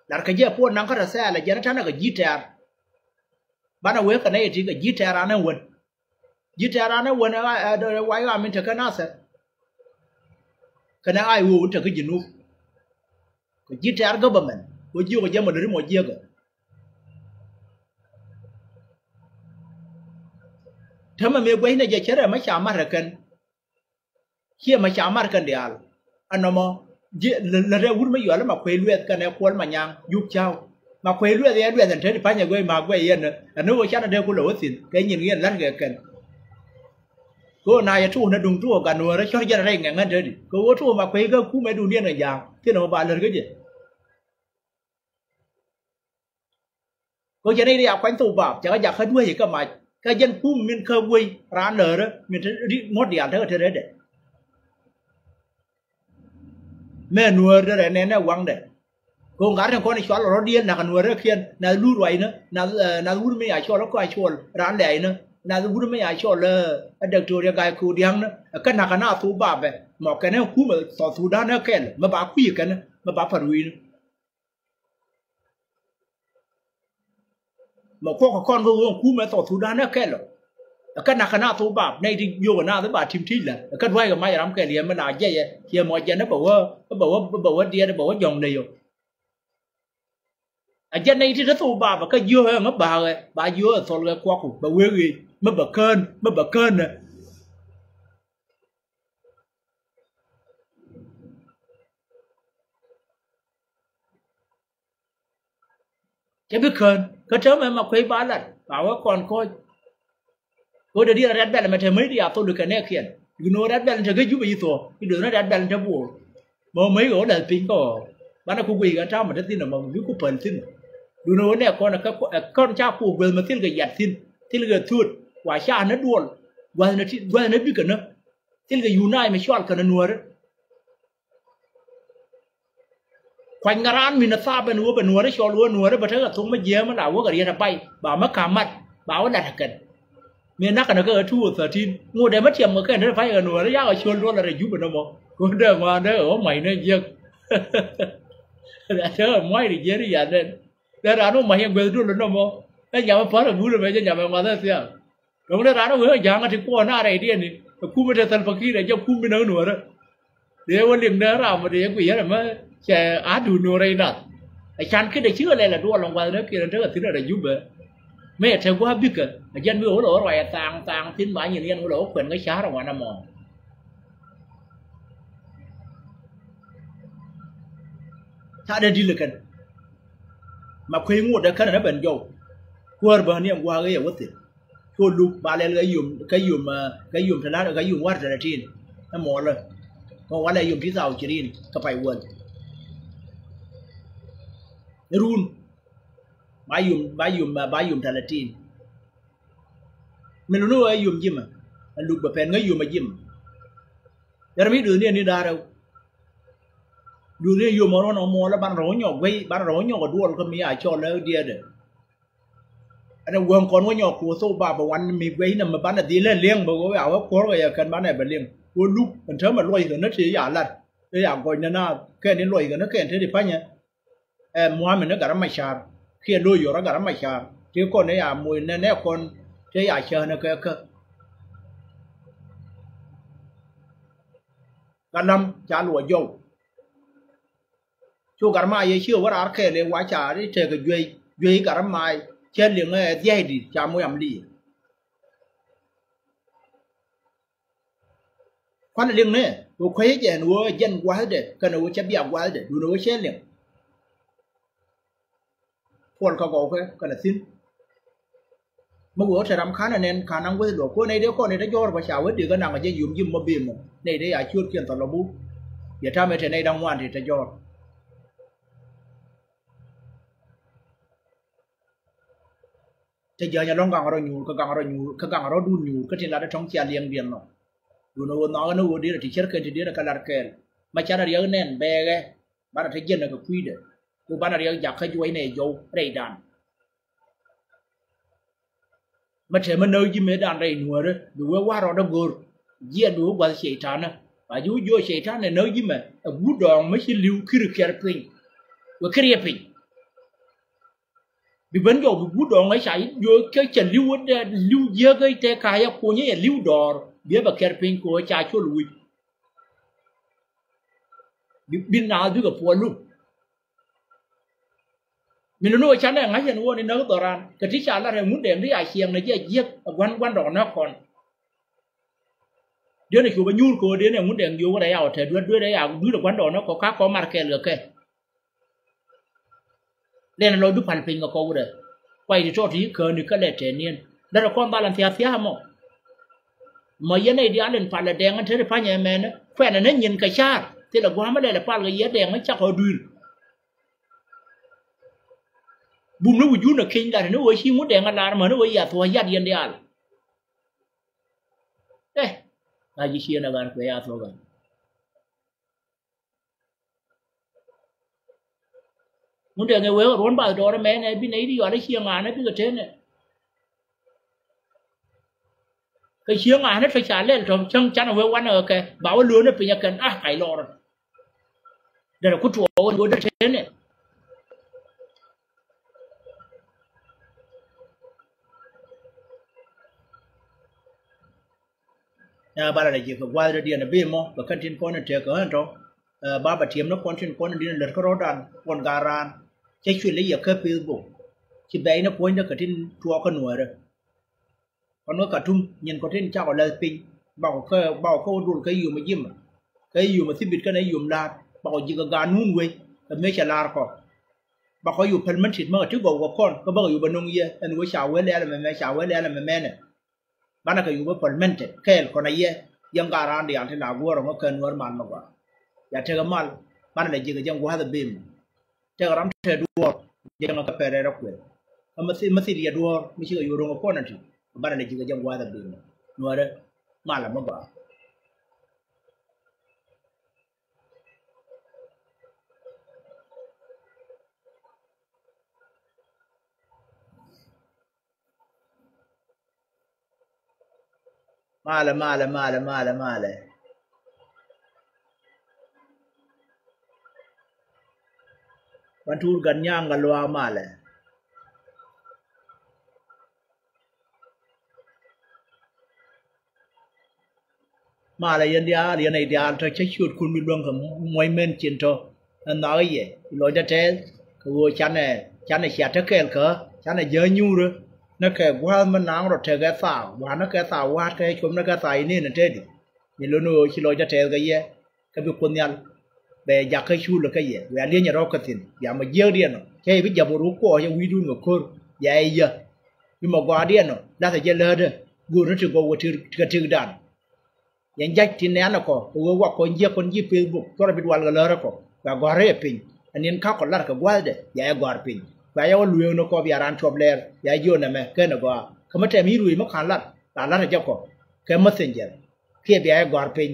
là cái gì phụ năng cái xe là giờ nó thằng cái guitar bạn nào cái này thì cái guitar anh nó quên quay ra mình thấy cái nào sẽ cái nào ai uống thấy cái gì nữa cái guitar government với chưa cái gì mà được một gì cả thế mà mấy quay này giờ chết rồi mấy chả mà cần khi mà chả mà cần đi al anh nó mà là ra uống mấy giờ là mà quay luyện cái này quên mà nhang giúp cháu mà quay luyện thì anh luyện thành thế thì phải nhà quay mà quay yên nữa anh nói chắc là đeo cái lỗ xịn cái nhìn cái lăn cái cần cô này chú nó đùng chú cả nửa đó cho ra đây ngàn ngàn đấy cô chú mà quay cái cú mấy đu điên này giang thế nào bạn lên cái gì cô giờ này đi học quanh tụ bảo chẳng có giặc hết đuôi gì cơ mà cái dân cú mình khơi quay ra nở đó mình thấy mót điện thế ở đấy mẹ nuôi đó đấy nên nó quăng đấy cô gái thằng con này xóa là nó điên là cái nuôi đó khiên là lú rồi nữa là lú mấy ai cho nó có ai cho ra đấy nữa là lú mấy ai cho là được rồi cái cú điên nữa cái nào thu bà về mà cái này cú mà tỏ thu đá nó cái mà bà quý cái nữa mà bà phải nuôi nữa mà con vô cú mà tỏ thu đá nó cái rồi cái nào thu bà này thì vô cái nào tới bà chim thít là cái quay cái máy làm cái liền mà lại vậy kia mọi chuyện nó bảo đi nó bảo dòng này rồi ở trên này thì nó thu bà và cái dưa mà bà dưa ở thôn cái qua cụ bà quê gì mà bà cơn này cái biết cơn cái chớm mà quay bán là bảo còn coi cô để đi ra bell mà thầy mấy đi tôi được cái này khiển you know bell thầy cái giúp gì thôi cái đường nó bell thầy buồn mà mấy cái là tính có bạn nào cũng quỳ cái trao mà thầy tin là mà biết cũng phần tin you know này con là con cha phụ về mà tin cái giặt tin cái thụt quả cha nó đuổi quả nó biết cái nó tin cái unite mà chọn cái nó nuôi đó khoanh ngaran mình nó xa bên nuôi đó cho nuôi đó mà thấy là thùng mấy dế mà đào cái gì là bay bảo mất cả mặt bảo đặt cần miền Bắc nó có ở thu ở tin ngồi để mất tiền mà cái nó phải ở nuôi nó giá ở chuồn luôn là để giúp nó mà còn để mà để ở mày nó giật Ada mai di jadi ya dan. Dan anu mah yang gue dulu nomo. Dan jangan pada bulu aja jangan mata siapa. Kemudian anu gue jangan di kuana ada dia ni. Aku beda terpakir aja aku minang nuara. Dia waling darah ama dia gue ya mah saya adu nuara inat. Chan cái đấy chưa lên là đua lòng qua đó kia đó là thứ là giúp bệ mấy thằng quá biết kìa dân mới ổ lỗ rồi tàng tàng tin bãi nhìn dân ổ lỗ quyền cái xá ra ngoài nằm mòn ta đây đi được cần mà khuya ngủ đã khăn nó bền dầu qua bờ niệm qua cái gì vậy cô lục bà lên cái dùng thằng đó cái dùng quá rồi là trên nó mòn rồi còn quá lại dùng tí dầu chỉ đi cái phải quên run bayum talatin mình nói ai dùng gì mà lục bờ pen ngay dùng mà dùng giờ biết đường đi ra đâu đường đi dùng mà nó mò là ban rối nhỏ ở đuôi có mi ai cho nó đi đấy anh quăng con có nhỏ của số ba bảo anh mi quay nằm mà bán là tí lên liêng bảo có áo có rồi cần bán này bán liêng của lúc mình thớ mà lôi rồi nó chỉ giả lật cái giả gọi nó cái đến lôi rồi nó cái thế thì phải nhá mua mình nó cả mấy char khi đôi rồi nó cả mấy char chứ con này à mùi nên con thế à chờ nó cái năm trả lụa dầu chú cả mai chưa có ăn khe lên quá trả đi chơi cái duy cả mai chơi liền cái dây đi trả mua làm đi quan liền này tôi khuấy cái nó dân quá để cái nó chấp nhận quá để nó chơi liềnคนเขาบอกกันนะสิเมื่อวันจะรำคาญเนี่ยขานังก็สะดวกคนในเดียวคนในได้ยอดภาษาเวทีก็นั่งก็จะยุ่มยิ้มมาบีมในได้อยากช่วยเกี่ยนตลอดบุอย่าทำให้เธอในดังวันที่จะยอดจะเยอะจะลองกังเราอยู่ก็กังเราดูอยู่ก็ที่เราได้ท่องเที่ยวเลี้ยงเบียนเนาะดูโน่นน้องก็นู่นดีที่เชื่อเกินที่ดีแล้วก็ลาเกลมาจากเราเยอะแน่นแบกบ้านเราที่เย็นเราก็คุยเด้อกูบ้านเราอยากให้ช่วยในโยไรดันมาเชื่อมันเนยยิ้มดันไรหนัวเลยดูว่าเราต้องกูเยี่ยดูว่าเสียท่านนะอายุโยเสียท่านเนี่ยเนยยิ้มกูดองไม่ใช่ลิ้วคือแคร์พิงว่าแคร์พิงbị vấn đề bị bút đòn ấy sai vô cái chân lưu dơ cái tay cái cô nhớ là lưu đòn biết bà kẹt pin cô cha cho lùi bị bin nào đứa gặp phụ luôn mình nói chán này ngay giờ nó nên nó tỏ ra cái tí cha là thằng muốn đem đi ai xiềng này chứ giết quan đòn nó còn đứa này cô bao nhiêu cô đứa này muốn đem vô cái đấy ao thì đứa đấy ao đứa là quan đòn nó có khác có market được cái nên là đúc hành pin của cô đấy quay thì cho tí cờ được cái lệ trẻ niên đó là con ba làm phía hả mọ mà giờ này đi ăn lên phải là đèn anh thấy là phải nhà mẹ nó phải là nó nhìn cái cha thế là qua mới đây là phải cái giá đèn nó chắc họ đuôi bùm nó vụt nó kinh là nó với xí muốn đèn ăn là mà nó với giờ thua giá điên đi ăn đấy là gì xí nó gan quay à thua gan muốn để người quê rốn bao đó mẹ này bên ấy đi vào đấy xiềng ngàn đấy cái trên này cái xiềng ngàn nó phải trả lên rồi chân chắn là quê quán ở cái bảo lúa nó phải nhặt cần hải lò rồi đây là cút chuột lúa đất trên này bà là gì cái qua rồi đi là bìm mò và căn tin con nó chơi cỡ hơn rồi bà thiếm nó con trên con đi lật cái rót đàn con gà ran chơi chuyện lấy giờ khơi phi bụng chỉ bé nó quên nó cả trên chùa con nuôi rồi còn nó cả trung nhìn có trên trao lời pin bảo khâu đun cái gì mà dìm cái gì mà xí bịt cái này dùng là bảo gì cái gà nuông quay cái mấy chả la còn bảo có dùng phần mất thịt mà trước gầu của con có bao giờ bên nông ye anh nuôi xào với lẽ là mẹ xào với lẽ là mẹ này bạn là cái dùng với phần mất thịt cái còn này ye yang gà ran đi ăn thế nào vua rồi nó cần vợ mặn mà ya thế cái mal bạn là gì cái yang qua the beam thế cái ram thế đua yang nó cái pere ra quên mà xí đi đua mới chỉ cái dùng của con này bạn là gì cái yang qua the beam nuôi đấy mal là mà bảo วันทูกันย่างกันลัวมาเลยมาเลยยันเดียเรียนไอเดียถ้าใช้ชุดคุณมีเรื่องของมวยเมนจินโตนั่นน้อยเย่ลอยจะเทสคือฉันเนี่ยเสียทักเกลเขาฉันเนี่ยเยอะยูเลยนักแข่งว่ามันน้ำรถเทกสาวว่านักแข่งสาวว่าแข่งชมนักแข่งสายนี่นั่นเท่ดิมีลุ้นว่าชิลอยจะเทสก็เย่ก็เป็นคนยันเบย์อยากให้ชูเลยก็เย่เวลาเรียนอย่างเราก็สินอย่ามาเยอะเดียนเนาะแค่วิจารณ์รู้ก็ยังวิดูนกับคนใหญ่เยอะมีมากกว่าเดียนเนาะน่าจะเยอะเลยเด้อกูรู้สึกว่าถือด่านยังยักที่แน่นก็ว่าคนเยอะคนยี่ปีบุกก็เป็นวันกันเลยก็ว่าก่อเรียปิงอันนี้ข้าวคนละก็ว่าเด้อย่าก่อปิงว่าอย่าว่าลุยนก็พิจารณาชอบเลยอย่าโยนนะแม่แค่นั้นก็เขาไม่ใช่มีลุยมาขันละแต่ละเจ้าก็แค่มาเซ็นเจอเพียบอย่าก่อปิง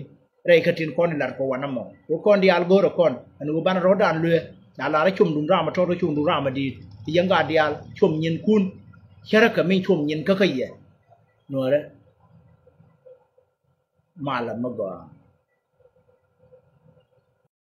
เรื่องขัดทินคนละก็วันนั้นมั้งคนที่อัลโกรคนอันนี้บ้านรถอันลุยแต่ละชุ่มดุนรามาทอดชุ่มดุนรามาดีที่ยังกาเดียลชุ่มยินคุณเชื่อก็ไม่ชุ่มยินก็ขยันนัวเลยมาละมากกว่า